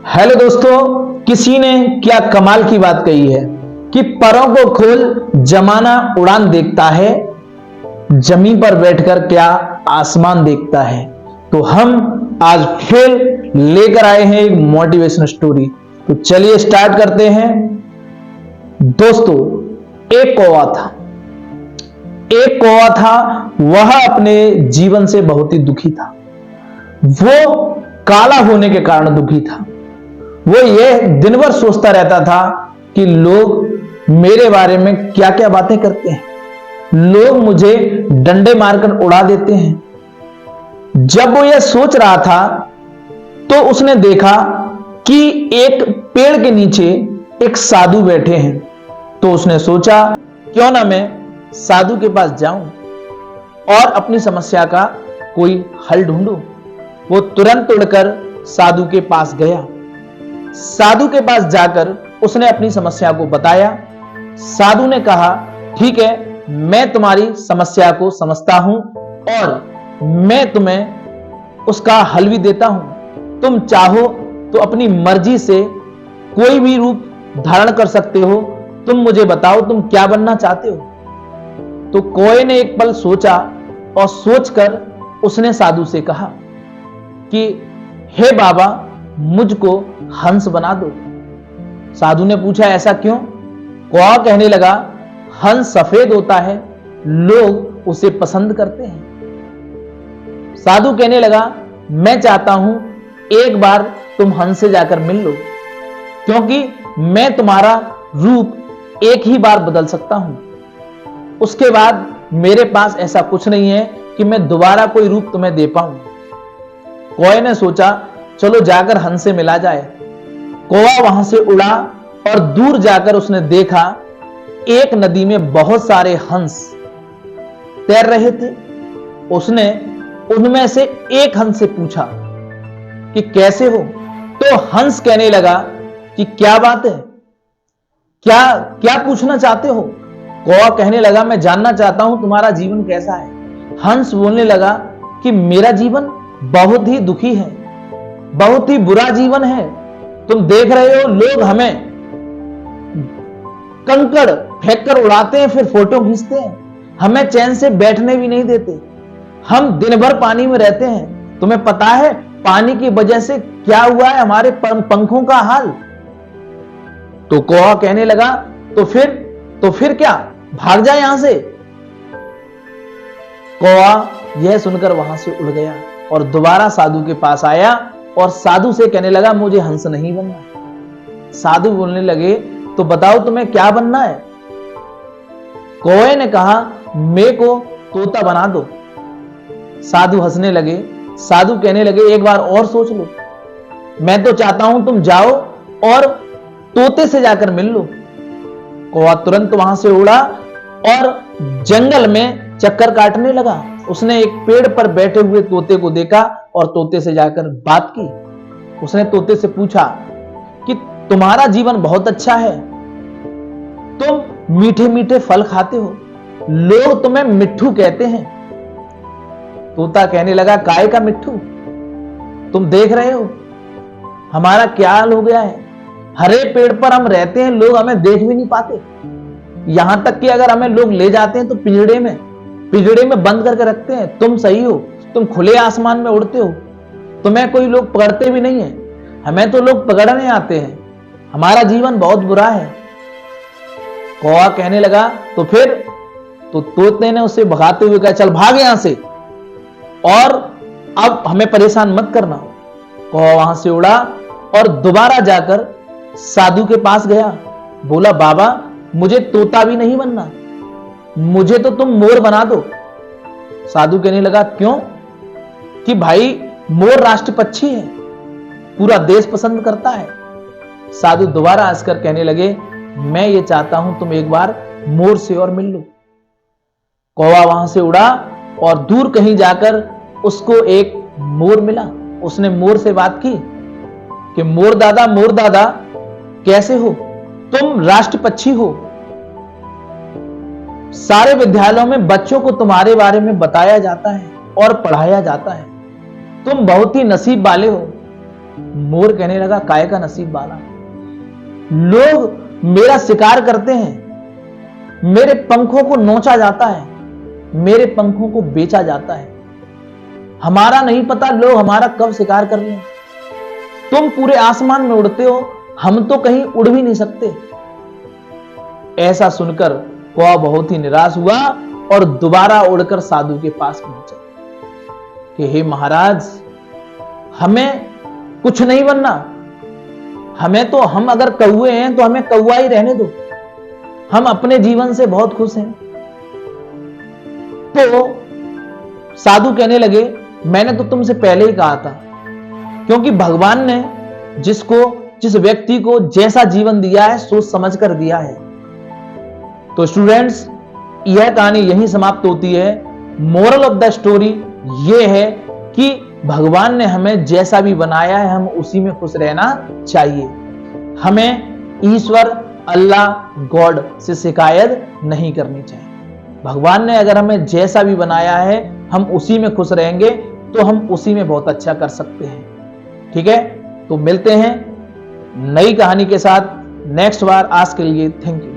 Hello दोस्तों, किसी ने क्या कमाल की बात कही है कि परों को खोल जमाना उड़ान देखता है, जमीन पर बैठकर क्या आसमान देखता है। तो हम आज फिर लेकर आए हैं एक मोटिवेशन स्टोरी। तो चलिए स्टार्ट करते हैं। दोस्तों, एक कौवा था। एक कौवा था, वह अपने जीवन से बहुत ही दुखी था। वो काला होने के कारण दुखी था। वो ये दिन भर सोचता रहता था कि लोग मेरे बारे में क्या क्या बातें करते हैं, लोग मुझे डंडे मारकर उड़ा देते हैं। जब वो यह सोच रहा था तो उसने देखा कि एक पेड़ के नीचे एक साधु बैठे हैं। तो उसने सोचा क्यों ना मैं साधु के पास जाऊं और अपनी समस्या का कोई हल ढूंढूं। वो तुरंत उड़कर साधु के पास गया। साधु के पास जाकर उसने अपनी समस्या को बताया। साधु ने कहा, ठीक है, मैं तुम्हारी समस्या को समझता हूं और मैं तुम्हें उसका हल भी देता हूं। तुम चाहो तो अपनी मर्जी से कोई भी रूप धारण कर सकते हो। तुम मुझे बताओ तुम क्या बनना चाहते हो। तो कौवे ने एक पल सोचा और सोचकर उसने साधु से कहा कि हे बाबा, मुझको हंस बना दो। साधु ने पूछा, ऐसा क्यों? कौवा कहने लगा, हंस सफेद होता है, लोग उसे पसंद करते हैं। साधु कहने लगा, मैं चाहता हूं एक बार तुम हंस से जाकर मिल लो, क्योंकि मैं तुम्हारा रूप एक ही बार बदल सकता हूं। उसके बाद मेरे पास ऐसा कुछ नहीं है कि मैं दोबारा कोई रूप तुम्हें दे पाऊं। कौवे ने सोचा, चलो जाकर हंस से मिला जाए। कौवा वहां से उड़ा और दूर जाकर उसने देखा एक नदी में बहुत सारे हंस तैर रहे थे। उसने उनमें से एक हंस से पूछा कि कैसे हो? तो हंस कहने लगा कि क्या बात है, क्या क्या पूछना चाहते हो? कौवा कहने लगा, मैं जानना चाहता हूं तुम्हारा जीवन कैसा है। हंस बोलने लगा कि मेरा जीवन बहुत ही दुखी है, बहुत ही बुरा जीवन है। तुम देख रहे हो, लोग हमें कंकड़ फेंक कर उड़ाते हैं, फिर फोटो खींचते हैं, हमें चैन से बैठने भी नहीं देते। हम दिन भर पानी में रहते हैं। तुम्हें पता है पानी की वजह से क्या हुआ है हमारे पंखों का हाल? तो कौवा कहने लगा, तो फिर क्या, भाग जाए यहां से। कौवा यह सुनकर वहां से उड़ गया और दोबारा साधु के पास आया और साधु से कहने लगा, मुझे हंस नहीं बनना। साधु बोलने लगे, तो बताओ तुम्हें क्या बनना है? कौवे ने कहा, मेरे को तोता बना दो। साधु हंसने लगे। साधु कहने लगे, एक बार और सोच लो, मैं तो चाहता हूं तुम जाओ और तोते से जाकर मिल लो। कौवा तुरंत वहां से उड़ा और जंगल में चक्कर काटने लगा। उसने एक पेड़ पर बैठे हुए तोते को देखा और तोते से जाकर बात की। उसने तोते से पूछा कि तुम्हारा जीवन बहुत अच्छा है, तुम मीठे मीठे फल खाते हो, लोग तुम्हें मिट्ठू कहते हैं। तोता कहने लगा, काय का मिट्ठू? तुम देख रहे हो हमारा क्या हाल हो गया है। हरे पेड़ पर हम रहते हैं, लोग हमें देख भी नहीं पाते। यहां तक कि अगर हमें लोग ले जाते हैं तो पिंजड़े में बंद करके रखते हैं। तुम सही हो, तुम खुले आसमान में उड़ते हो, तुम्हें कोई लोग पकड़ते भी नहीं है, हमें तो लोग पकड़ने आते हैं। हमारा जीवन बहुत बुरा है। कौवा कहने लगा, तो फिर? तो तोते ने उसे भगाते हुए कहा, चल भाग यहां से और अब हमें परेशान मत करना। कौवा वहां से उड़ा और दोबारा जाकर साधु के पास गया। बोला, बाबा, मुझे तोता भी नहीं बनना, मुझे तो तुम मोर बना दो। साधु कहने लगा, क्यों? कि भाई मोर राष्ट्र पक्षी है, पूरा देश पसंद करता है। साधु दोबारा हंसकर कहने लगे, मैं ये चाहता हूं तुम एक बार मोर से और मिल लो। कौवा वहां से उड़ा और दूर कहीं जाकर उसको एक मोर मिला। उसने मोर से बात की कि मोर दादा कैसे हो? तुम राष्ट्र पक्षी हो, सारे विद्यालयों में बच्चों को तुम्हारे बारे में बताया जाता है और पढ़ाया जाता है। तुम बहुत ही नसीब वाले हो, मोर कहने लगा, काय का नसीब वाला, लोग मेरा शिकार करते हैं, मेरे पंखों को नोचा जाता है, मेरे पंखों को बेचा जाता है, हमारा नहीं पता लोग हमारा कब शिकार कर लें। तुम पूरे आसमान में उड़ते हो, हम तो कहीं उड़ भी नहीं सकते। ऐसा सुनकर कौवा बहुत ही निराश हुआ और दोबारा उड़कर साधु के पास पहुंचा कि हे महाराज, हमें कुछ नहीं बनना, हम अगर कौवे हैं तो हमें कौवा ही रहने दो, हम अपने जीवन से बहुत खुश हैं। तो साधु कहने लगे, मैंने तो तुमसे पहले ही कहा था, क्योंकि भगवान ने जिस व्यक्ति को जैसा जीवन दिया है सोच समझ कर दिया है। तो स्टूडेंट्स, यह कहानी यहीं समाप्त होती है। मोरल ऑफ द स्टोरी यह है कि भगवान ने हमें जैसा भी बनाया है हम उसी में खुश रहना चाहिए। हमें ईश्वर, अल्लाह, गॉड से शिकायत नहीं करनी चाहिए। भगवान ने अगर हमें जैसा भी बनाया है हम उसी में खुश रहेंगे तो हम उसी में बहुत अच्छा कर सकते हैं। ठीक है, तो मिलते हैं नई कहानी के साथ नेक्स्ट बार। आज के लिए थैंक यू।